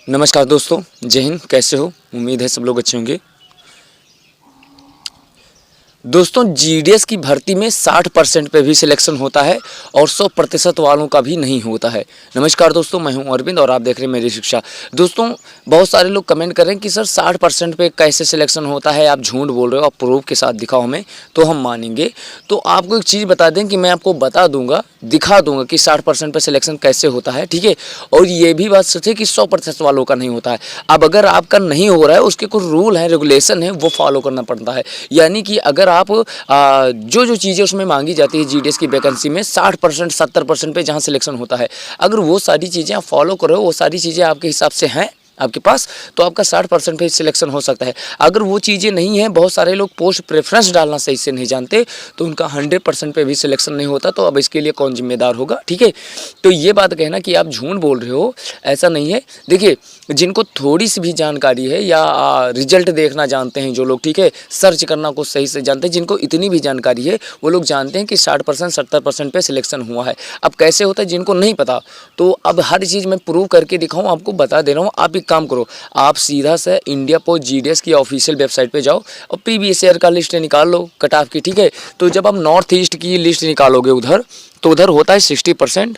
नमस्कार दोस्तों, जय हिंद। कैसे हो? उम्मीद है सब लोग अच्छे होंगे। दोस्तों, जीडीएस की भर्ती में 60% पे भी सिलेक्शन होता है और 100% वालों का भी नहीं होता है। नमस्कार दोस्तों, मैं हूं अरविंद और आप देख रहे हैं मेरी शिक्षा। दोस्तों, बहुत सारे लोग कमेंट कर रहे हैं कि सर 60% पे कैसे सिलेक्शन होता है, आप झूठ बोल रहे हो, आप प्रूफ के साथ दिखाओ हमें तो हम मानेंगे। तो आपको एक चीज़ बता दें कि मैं आपको बता दूंगा, दिखा दूंगा कि 60% पे सिलेक्शन कैसे होता है, ठीक है। और ये भी बात सच है कि 100% वालों का नहीं होता है। अब अगर आपका नहीं हो रहा है, उसके कुछ रूल हैं, रेगुलेशन है, वो फॉलो करना पड़ता है। यानी कि अगर आप जो जो चीज़ें उसमें मांगी जाती है जीडीएस की वैकेंसी में 60% 70% पे जहाँ सिलेक्शन होता है, अगर वो सारी चीज़ें आप फॉलो करो, वो सारी चीज़ें आपके हिसाब से हैं आपके पास, तो आपका 60% पे सिलेक्शन हो सकता है। अगर वो चीज़ें नहीं हैं, बहुत सारे लोग पोस्ट प्रेफरेंस डालना सही से नहीं जानते, तो उनका 100% पे भी सिलेक्शन नहीं होता। तो अब इसके लिए कौन जिम्मेदार होगा, ठीक है। तो ये बात कहना कि आप झूठ बोल रहे हो, ऐसा नहीं है। देखिए, जिनको थोड़ी सी भी जानकारी है या रिजल्ट देखना जानते हैं जो लोग, ठीक है, सर्च करना को सही से जानते हैं, जिनको इतनी भी जानकारी है, वो लोग जानते हैं कि 60% 70% पे सिलेक्शन हुआ है। अब कैसे होता है जिनको नहीं पता, तो अब हर चीज़ मैं प्रूव करके दिखाऊँ, आपको बता दे रहा हूँ। आप काम करो, आप सीधा से इंडिया पोस्ट जीडीएस की ऑफिशियल वेबसाइट पे जाओ और प्रीवियस ईयर का लिस्ट निकाल लो कट ऑफ की, ठीक है। तो जब आप नॉर्थ ईस्ट की लिस्ट निकालोगे उधर, तो उधर होता है 60%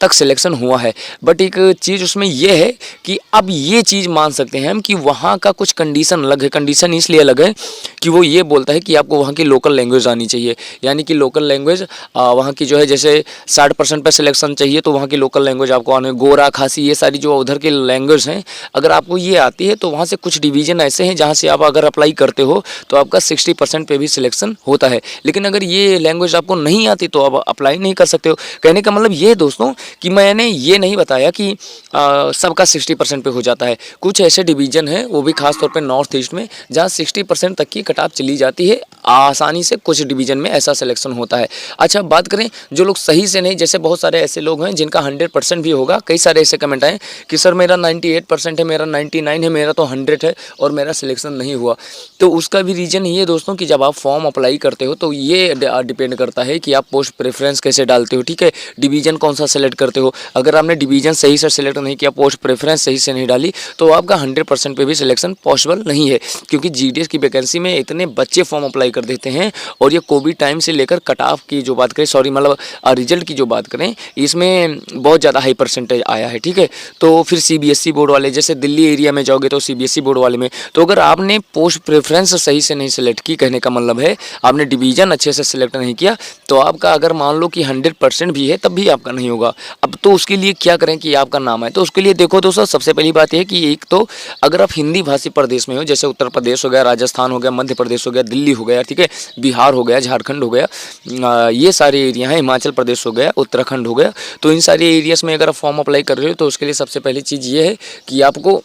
तक सिलेक्शन हुआ है। बट एक चीज़ उसमें यह है कि अब ये चीज़ मान सकते हैं हम कि वहाँ का कुछ कंडीशन अलग है। कंडीशन इसलिए अलग है कि वो ये बोलता है कि आपको वहाँ की लोकल लैंग्वेज आनी चाहिए। यानी कि लोकल लैंग्वेज वहाँ की जो है, जैसे 60% पे सिलेक्शन चाहिए तो वहाँ की लोकल लैंग्वेज आपको आने, गोरा खासी ये सारी जो उधर की लैंग्वेज हैं, अगर आपको ये आती है तो वहाँ से कुछ डिवीज़न ऐसे हैं जहाँ से आप अगर अप्लाई करते हो तो आपका 60% पे भी सिलेक्शन होता है। लेकिन अगर ये लैंग्वेज आपको नहीं आती तो आप अप्लाई नहीं कर सकते हो। कहने का मतलब ये है दोस्तों कि मैंने ये नहीं बताया कि सबका 60% पे हो जाता है। कुछ ऐसे डिवीज़न हैं, वो भी खास तौर पे नॉर्थ ईस्ट में, जहाँ 60% तक की कट ऑफ चली जाती है आसानी से। कुछ डिवीज़न में ऐसा सिलेक्शन होता है। अच्छा, बात करें जो लोग सही से नहीं, जैसे बहुत सारे ऐसे लोग हैं जिनका 100% भी होगा। कई सारे ऐसे कमेंट आए कि सर मेरा 98% है, मेरा 99 है, मेरा तो 100 है और मेरा सिलेक्शन नहीं हुआ। तो उसका भी रीज़न ये है दोस्तों कि जब आप फॉर्म अप्लाई करते हो तो ये डिपेंड करता है कि आप पोस्ट प्रेफरेंस कैसे डालते हो, ठीक है। डिवीज़न कौन सा सेलेक्ट करते हो। अगर आपने डिवीज़न सही से सेलेक्ट नहीं किया, पोस्ट प्रेफरेंस सही से नहीं डाली, तो आपका 100% पे भी सिलेक्शन पॉसिबल नहीं है। क्योंकि जीडीएस की वैकेंसी में इतने बच्चे फॉर्म अप्लाई कर देते हैं, और ये कोविड टाइम से लेकर कट ऑफ की जो बात करें, सॉरी मतलब रिजल्ट की जो बात करें, इसमें बहुत ज़्यादा हाई परसेंटेज आया है, ठीक है। तो फिर सीबीएसई बोर्ड वाले, जैसे दिल्ली एरिया में जाओगे तो सीबीएसई बोर्ड वाले में, तो अगर आपने पोस्ट प्रेफरेंस सही से नहीं सेलेक्ट की, कहने का मतलब है आपने डिवीज़न अच्छे से सिलेक्ट नहीं किया, तो आपका अगर मान लो कि 100% भी है तब भी आपका नहीं होगा। अब तो उसके लिए क्या करें कि आपका नाम है, तो उसके लिए देखो दोस्तों, सबसे पहली बात यह है कि एक तो अगर आप हिंदी भाषी प्रदेश में हो, जैसे उत्तर प्रदेश हो गया, राजस्थान हो गया, मध्य प्रदेश हो गया, दिल्ली हो गया, ठीक है, बिहार हो गया, झारखंड हो गया, ये सारे एरिया हैं, हिमाचल प्रदेश हो गया, उत्तराखंड हो गया, तो इन सारे एरियाज़ में अगर आप फॉर्म अप्लाई कर रहे हो तो उसके लिए सबसे पहली चीज़ ये है कि आपको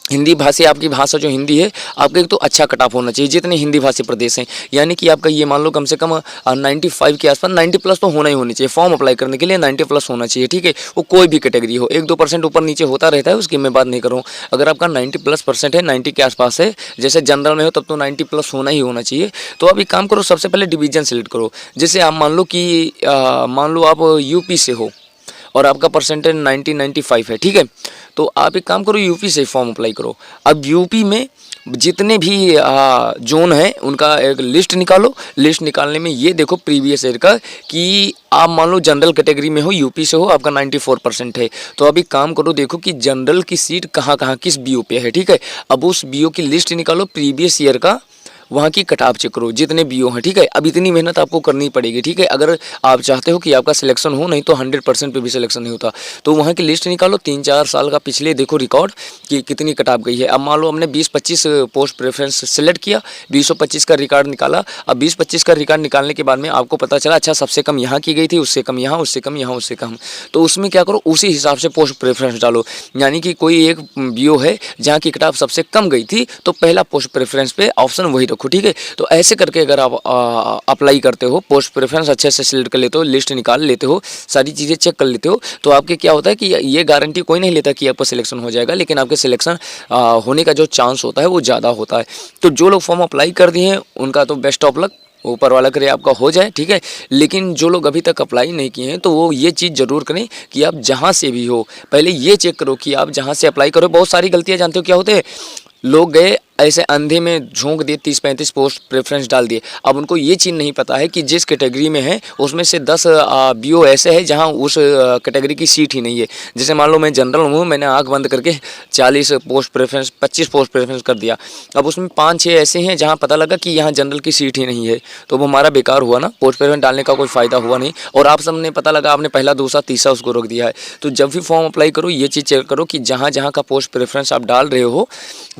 हिंदी भाषी, आपकी भाषा जो हिंदी है, आपका एक तो अच्छा कट ऑफ होना चाहिए जितने हिंदी भाषी प्रदेश हैं। यानी कि आपका ये मान लो कम से कम 95 के आसपास, 90 प्लस तो होना ही होनी चाहिए। फॉर्म अप्लाई करने के लिए 90 प्लस होना चाहिए, ठीक है। वो कोई भी कैटेगरी हो, 1-2% ऊपर नीचे होता रहता है, उसकी मैं बात नहीं कर रहा हूँ। अगर आपका 90+% है, 90 के आसपास है, जैसे जनरल में हो, तब तो 90 प्लस होना ही होना चाहिए। तो आप एक काम करो, सबसे पहले डिवीज़न सेलेक्ट करो। जैसे आप मान लो कि मान लो आप यूपी से हो और आपका परसेंटेज 90-95 है, ठीक है। तो आप एक काम करो, यूपी से फॉर्म अप्लाई करो। अब यूपी में जितने भी जोन हैं उनका एक लिस्ट निकालो। लिस्ट निकालने में ये देखो प्रीवियस ईयर का कि आप मान लो जनरल कैटेगरी में हो, यूपी से हो, आपका 94% है, तो अभी काम करो, देखो कि जनरल की सीट कहाँ कहाँ किस बीओ पे है, ठीक है। अब उस बीओ की लिस्ट निकालो, प्रीवियस ईयर का वहाँ की कट ऑफ चेक करो जितने बीओ हैं, ठीक है। अब इतनी मेहनत आपको करनी पड़ेगी, ठीक है, अगर आप चाहते हो कि आपका सिलेक्शन हो, नहीं तो 100% पे भी सिलेक्शन नहीं होता। तो वहाँ की लिस्ट निकालो, 3-4 साल का पिछले देखो रिकॉर्ड कि कितनी कट ऑफ गई है। अब मान लो हमने 20-25 पोस्ट प्रेफरेंस सेलेक्ट किया, 20-25 का रिकॉर्ड निकाला। अब 20-25 का रिकॉर्ड निकालने के बाद में आपको पता चला अच्छा सबसे कम यहाँ की गई थी, उससे कम यहाँ, उससे कम यहाँ, उससे कम, तो उसमें क्या करो, उसी हिसाब से पोस्ट प्रेफरेंस डालो। यानी कि कोई एक बीओ है जहाँ की कट ऑफ सबसे कम गई थी, तो पहला पोस्ट प्रेफरेंस पे ऑप्शन वही रखो, ठीक है। तो ऐसे करके अगर आप अप्लाई करते हो, पोस्ट प्रेफरेंस अच्छे से सिलेक्ट कर लेते हो, लिस्ट निकाल लेते हो, सारी चीज़ें चेक कर लेते हो, तो आपके क्या होता है कि ये गारंटी कोई नहीं लेता कि आपका सिलेक्शन हो जाएगा, लेकिन आपके सिलेक्शन होने का जो चांस होता है वो ज़्यादा होता है। तो जो लोग फॉर्म अप्लाई कर दिए हैं उनका तो बेस्ट ऑफ लक। ऊपर वाला करे आपका हो जाए, ठीक है। लेकिन जो लोग अभी तक अप्लाई नहीं किए हैं तो वो ये चीज़ ज़रूर करें कि आप जहाँ से भी हो पहले ये चेक करो कि आप जहाँ से अप्लाई करो। बहुत सारी गलतियाँ जानते हो क्या होते हैं, लोग गए ऐसे अंधे में झोंक दिए, 30-35 पोस्ट प्रेफरेंस डाल दिए। अब उनको ये चीज़ नहीं पता है कि जिस कैटेगरी में है उसमें से 10 बीओ ऐसे है जहां उस कैटेगरी की सीट ही नहीं है। जैसे मान लो मैं जनरल हूँ, मैंने आंख बंद करके 40 पोस्ट प्रेफरेंस 25 पोस्ट प्रेफरेंस कर दिया। अब उसमें 5-6 ऐसे हैं जहाँ पता लगा कि यहाँ जनरल की सीट ही नहीं है, तो वो हमारा बेकार हुआ ना, पोस्ट प्रेफरेंस डालने का कोई फ़ायदा हुआ नहीं। और आप सबने पता लगा आपने पहला, दूसरा, तीसरा उसको रोक दिया है। तो जब भी फॉर्म अप्लाई करो ये चीज़ चेक करो कि जहाँ जहाँ का पोस्ट प्रेफरेंस आप डाल रहे हो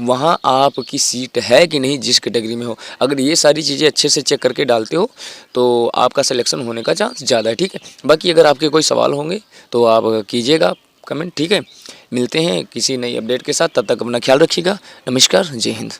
वहाँ आपकी सीट है कि नहीं, जिस कैटेगरी में हो। अगर ये सारी चीज़ें अच्छे से चेक करके डालते हो तो आपका सिलेक्शन होने का चांस ज़्यादा है, ठीक है। बाकी अगर आपके कोई सवाल होंगे तो आप कीजिएगा कमेंट, ठीक है। मिलते हैं किसी नई अपडेट के साथ, तब तक अपना ख्याल रखिएगा। नमस्कार, जय हिंद।